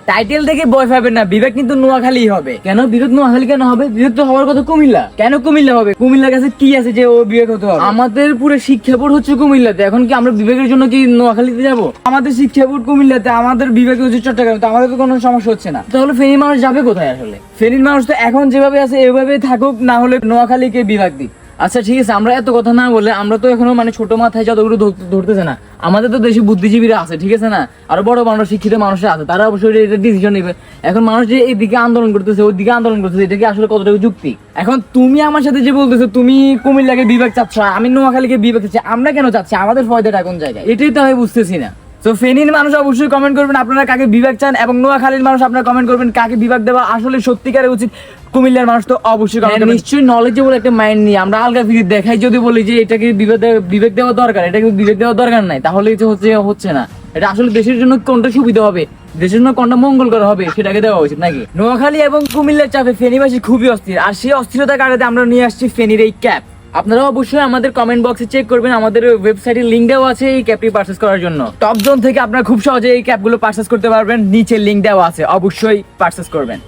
Title থেকে ভয় পাবেন না, বিবেক কিন্তু নোয়াখালী হবে। কেন বিবেক নোয়াখালী কেন হবে? বিবেক তো হওয়ার কথা কুমিল্লা। কেন কুমিল্লা হবে? কুমিল্লার কাছে কি আছে যে ও বিবেক হতে হবে? আমাদের পুরো শিক্ষা বোর্ড হচ্ছে কুমিল্লাতে, এখন কি আমরা বিবেকের জন্য কি নোয়াখালীতে যাব? আমাদের শিক্ষা বোর্ড কুমিল্লাতে, আমাদের বিবেক হচ্ছে চট্টগ্রামে, তো আমাদের তো কোনো সমস্যা হচ্ছে না। তাহলে ফেনীর মানুষ যাবে কোথায় আসলে? ফেনীর মানুষ তো এখন যেভাবে আছে এভাবেই থাকুক, না হলে নোয়াখালীকে বিভাগ দিক। আচ্ছা ঠিক আছে, আমরা এত কথা না বলে, আমরা তো এখনো মানে ছোট মাথায় যতগুলো ধরতেছে না, আমাদের তো দেশে বুদ্ধিজীবীরা আছে, ঠিক আছে না, আরো বড় বড় শিক্ষিত মানুষরা আছে, তারা অবশ্যই এটা ডিসিশন নেবে। এখন মানুষ যে এইদিকে আন্দোলন করতেছে ওই দিকে আন্দোলন করতেছে, এটা কি আসলে কতটুকু যুক্তি? এখন তুমি আমার সাথে যে বলতেছো তুমি কুমিল্লাকে বিভাগ চাচ্ছ, আমি নোয়াখালীকে বিভাগ চাচ্ছি, আমরা কেন চাচ্ছি? আমাদের ফায়দাটা কোন জায়গায়? এটাই তো আমি বুঝতেছি না। তো ফেনীর মানুষ অবশ্যই কমেন্ট করবেন আপনারা কাকে বিভাগ চান, এবং নোয়াখালীর মানুষ আপনারা কমেন্ট করবেন কাকে বিভাগ দেওয়া আসলে সত্যিকারের উচিত। কুমিল্লার মানুষ তো অবশ্যই নিশ্চয়ই নলেজেবল একটা মাইন্ড নিয়ে আমরা আলগা ফিরে দেখাই, যদি বলি যে এটাকে বিবেক দেওয়া দরকার, এটাকে বিবেক দেওয়া দরকার নাই, তাহলে হচ্ছে না। এটা আসলে দেশের জন্য কোনটা সুবিধা হবে, দেশের জন্য কোনটা মঙ্গল করা হবে সেটাকে দেওয়া উচিত নাকি? নোয়াখালী এবং কুমিল্লার চাপে ফেনীবাসী খুবই অস্থির, আর সেই অস্থিরতা কাটাতে আমরা নিয়ে আসছি ফেনীর এই ক্যাপ। আপনারা অবশ্যই আমাদের কমেন্ট বক্সে চেক করবেন, আমাদের ওয়েবসাইটের লিংক দেওয়া আছে এই ক্যাপটি পারচেজ করার জন্য। টপ জোন থেকে আপনারা খুব সহজে এই ক্যাপগুলো পারচেজ করতে পারবেন, নিচে লিংক দেওয়া আছে, অবশ্যই পারচেজ করবেন।